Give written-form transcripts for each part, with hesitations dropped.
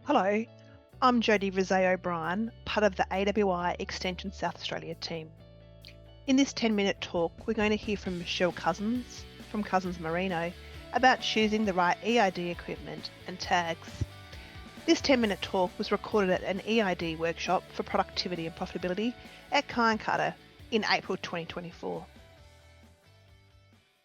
Hello, I'm Jodie Rizzo O'Brien, part of the AWI Extension South Australia team. In this 10-minute talk, we're going to hear from Michelle Cousins from Cousins Merino about choosing the right eID equipment and tags. This 10-minute talk was recorded at an eID workshop for productivity and profitability at Kyancutta in April 2024.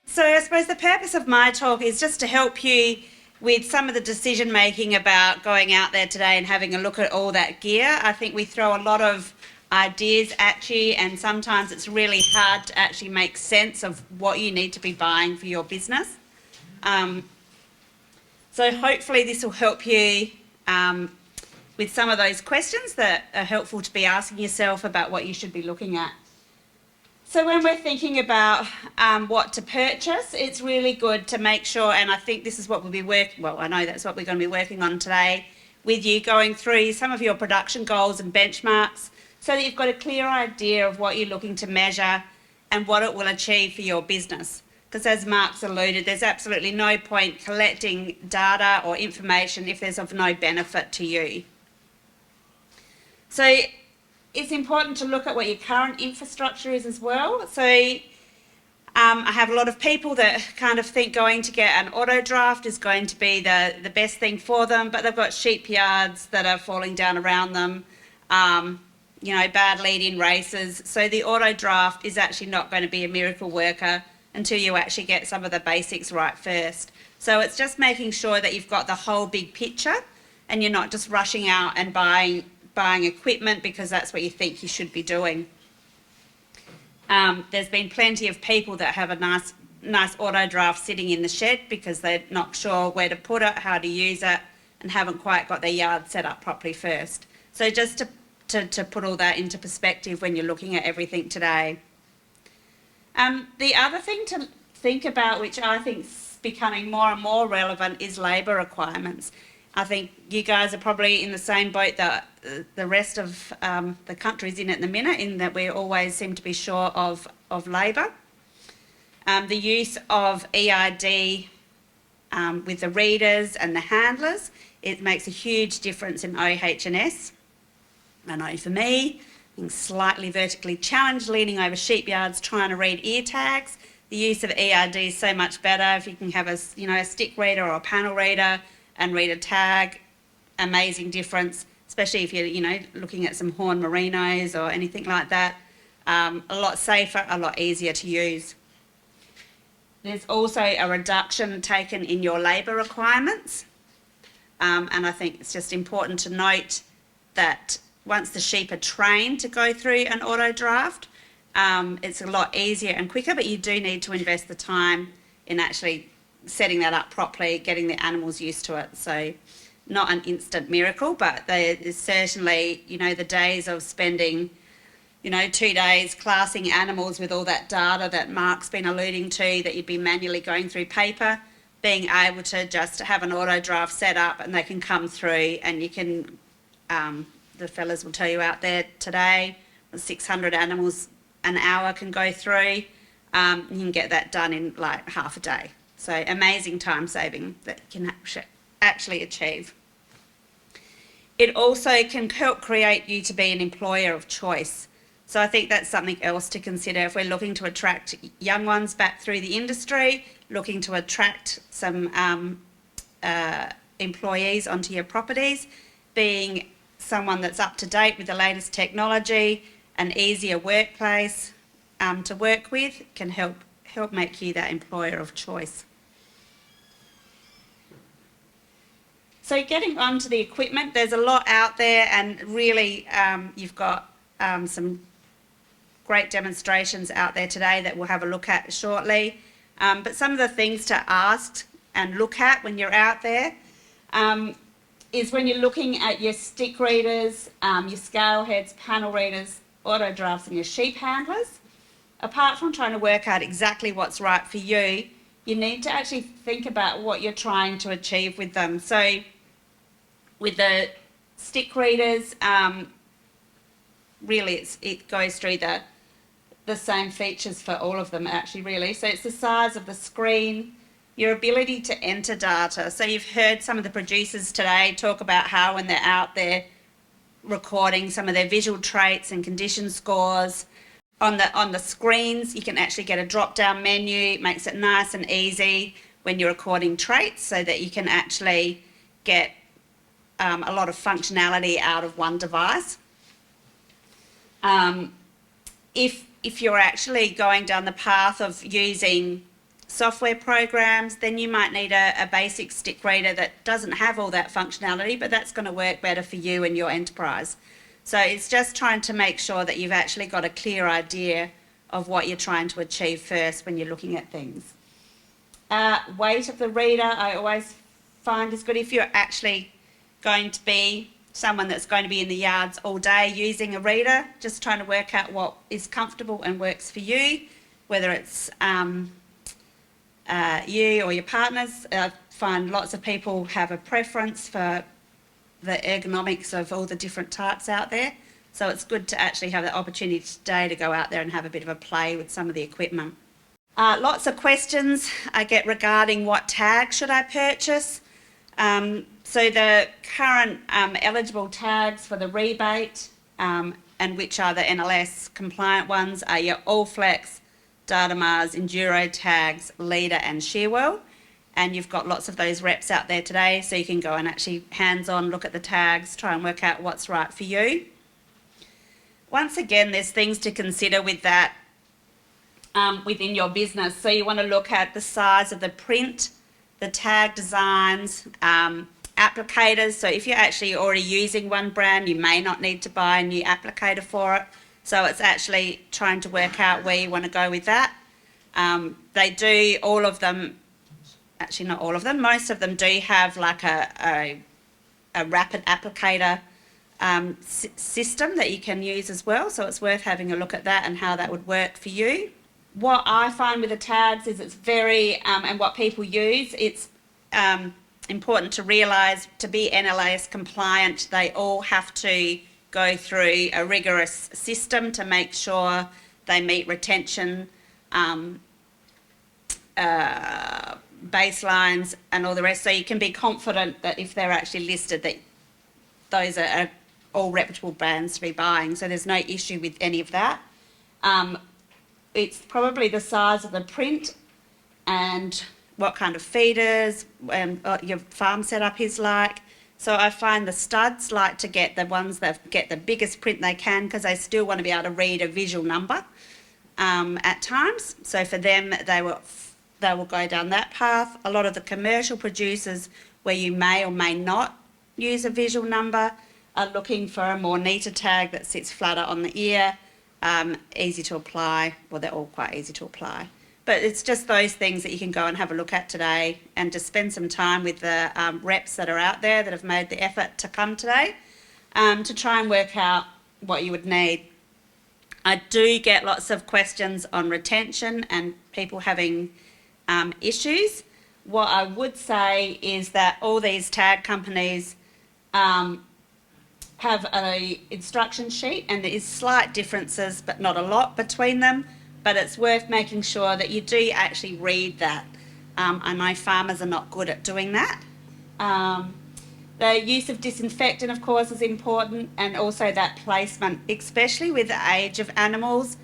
So I suppose the purpose of my talk is just to help you with some of the decision making about going out there today and having a look at all that gear. I think we throw a lot of ideas at you, and sometimes it's really hard to actually make sense of what you need to be buying for your business. So hopefully this will help you with some of those questions that are helpful to be asking yourself about what you should be looking at. So when we're thinking about what to purchase, it's really good to make sure, and I think this is what we'll be I know that's what we're going to be working on today with you, going through some of your production goals and benchmarks so that you've got a clear idea of what you're looking to measure and what it will achieve for your business. Because as Mark's alluded, there's absolutely no point collecting data or information if there's of no benefit to you. So it's important to look at what your current infrastructure is as well. So I have a lot of people that kind of think going to get an auto draft is going to be the best thing for them, but they've got sheep yards that are falling down around them, bad lead-in races. So the auto draft is actually not going to be a miracle worker until you actually get some of the basics right first. So it's just making sure that you've got the whole big picture and you're not just rushing out and buying equipment because that's what you think you should be doing. There's been plenty of people that have a nice auto draft sitting in the shed because they're not sure where to put it, how to use it, and haven't quite got their yard set up properly first. So just to put all that into perspective when you're looking at everything today. The other thing to think about, which I think is becoming more and more relevant, is labour requirements. I think you guys are probably in the same boat that the rest of the country's in at the minute, in that we always seem to be short of labour. The use of eID with the readers and the handlers, it makes a huge difference in OH&S. I know for me, being slightly vertically challenged, leaning over sheep yards, trying to read ear tags, the use of eID is so much better. If you can have a stick reader or a panel reader and read a tag, amazing difference, especially if you're looking at some horn merinos or anything like that. A lot safer, a lot easier to use. There's also a reduction taken in your labour requirements, and I think it's just important to note that once the sheep are trained to go through an auto draft, it's a lot easier and quicker, but you do need to invest the time in actually setting that up properly, getting the animals used to it. So not an instant miracle, but there is certainly, the days of spending, 2 days classing animals with all that data that Mark's been alluding to, that you'd be manually going through paper, being able to just have an auto draft set up and they can come through, and you can, the fellas will tell you out there today, 600 animals an hour can go through. You can get that done in like half a day. So amazing time saving that you can actually achieve. It also can help create you to be an employer of choice. So I think that's something else to consider if we're looking to attract young ones back through the industry, looking to attract some employees onto your properties. Being someone that's up to date with the latest technology, an easier workplace to work with, can help make you that employer of choice. So getting onto the equipment, there's a lot out there, and really you've got some great demonstrations out there today that we'll have a look at shortly. But some of the things to ask and look at when you're out there is when you're looking at your stick readers, your scale heads, panel readers, auto drafts and your sheep handlers. Apart from trying to work out exactly what's right for you, you need to actually think about what you're trying to achieve with them. So with the stick readers, really it goes through the same features for all of them actually, really. So it's the size of the screen, your ability to enter data. So you've heard some of the producers today talk about how when they're out there recording some of their visual traits and condition scores, on the screens you can actually get a drop down menu. It makes it nice and easy when you're recording traits so that you can actually get a lot of functionality out of one device. If you're actually going down the path of using software programs, then you might need a basic stick reader that doesn't have all that functionality, but that's going to work better for you and your enterprise. So it's just trying to make sure that you've actually got a clear idea of what you're trying to achieve first when you're looking at things. Weight of the reader, I always find is good. If you're actually going to be someone that's going to be in the yards all day using a reader, just trying to work out what is comfortable and works for you, whether it's you or your partners. I find lots of people have a preference for the ergonomics of all the different types out there. So it's good to actually have the opportunity today to go out there and have a bit of a play with some of the equipment. Lots of questions I get regarding what tag should I purchase. So the current eligible tags for the rebate and which are the NLS compliant ones are your Allflex, Datamars, Enduro tags, Leader and Shearwell. And you've got lots of those reps out there today, so you can go and actually hands-on look at the tags, try and work out what's right for you. Once again, there's things to consider with that within your business. So you want to look at the size of the print, the tag designs, applicators. So if you're actually already using one brand, you may not need to buy a new applicator for it. So it's actually trying to work out where you want to go with that. They do, all of them, actually not all of them, most of them do have like a rapid applicator system that you can use as well. So it's worth having a look at that and how that would work for you. What I find with the tags is it's very, and what people use, it's important to realise to be NLS compliant, they all have to go through a rigorous system to make sure they meet retention baselines and all the rest. So you can be confident that if they're actually listed, that those are all reputable brands to be buying. So there's no issue with any of that. It's probably the size of the print and what kind of feeders and your farm setup is like. So I find the studs like to get the ones that get the biggest print they can, because they still want to be able to read a visual number at times. So for them, they will go down that path. A lot of the commercial producers, where you may or may not use a visual number, are looking for a more neater tag that sits flatter on the ear, easy to apply. Well, they're all quite easy to apply. But it's just those things that you can go and have a look at today, and just spend some time with the reps that are out there that have made the effort to come today to try and work out what you would need. I do get lots of questions on retention and people having issues. What I would say is that all these tag companies have an instruction sheet, and there is slight differences but not a lot between them. But it's worth making sure that you do actually read that. I know farmers are not good at doing that. The use of disinfectant, of course, is important, and also that placement, especially with the age of animals.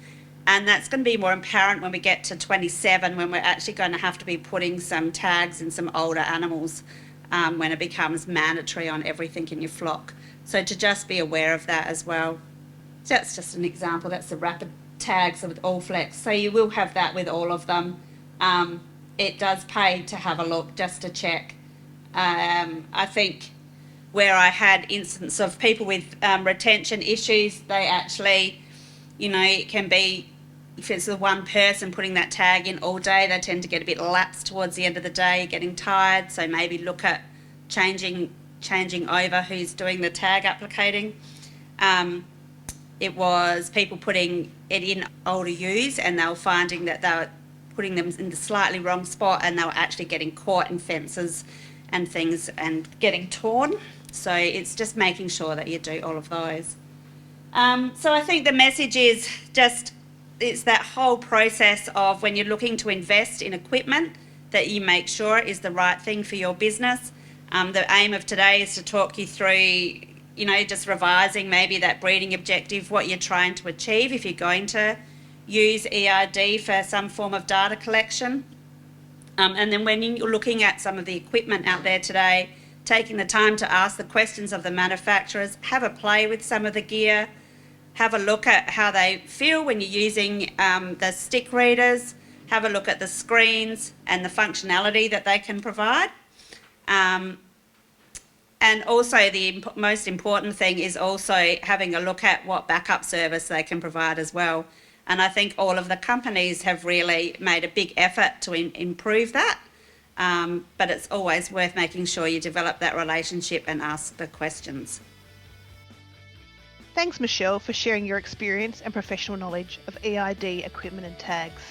And that's going to be more apparent when we get to 27, when we're actually going to have to be putting some tags in some older animals when it becomes mandatory on everything in your flock. So to just be aware of that as well. So that's just an example. That's the rapid tags with Allflex. So you will have that with all of them. It does pay to have a look just to check. I think where I had instances of people with retention issues, they actually, you know, it can be, if it's the one person putting that tag in all day, they tend to get a bit lapsed towards the end of the day, getting tired. So maybe look at changing over who's doing the tag applicating. It was people putting it in older ewes, and they were finding that they were putting them in the slightly wrong spot, and they were actually getting caught in fences and things and getting torn. So it's just making sure that you do all of those. So I think the message is just, it's that whole process of when you're looking to invest in equipment, that you make sure is the right thing for your business. The aim of today is to talk you through, just revising maybe that breeding objective, what you're trying to achieve if you're going to use eID for some form of data collection. And then when you're looking at some of the equipment out there today, taking the time to ask the questions of the manufacturers, have a play with some of the gear, have a look at how they feel when you're using the stick readers, have a look at the screens and the functionality that they can provide. And also the most important thing is also having a look at what backup service they can provide as well. And I think all of the companies have really made a big effort to improve that. But it's always worth making sure you develop that relationship and ask the questions. Thanks, Michelle, for sharing your experience and professional knowledge of eID equipment and tags.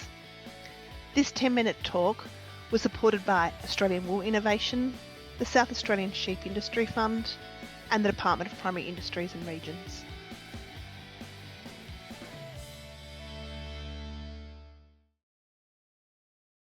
This 10-minute talk was supported by Australian Wool Innovation, the South Australian Sheep Industry Fund, and the Department of Primary Industries and Regions.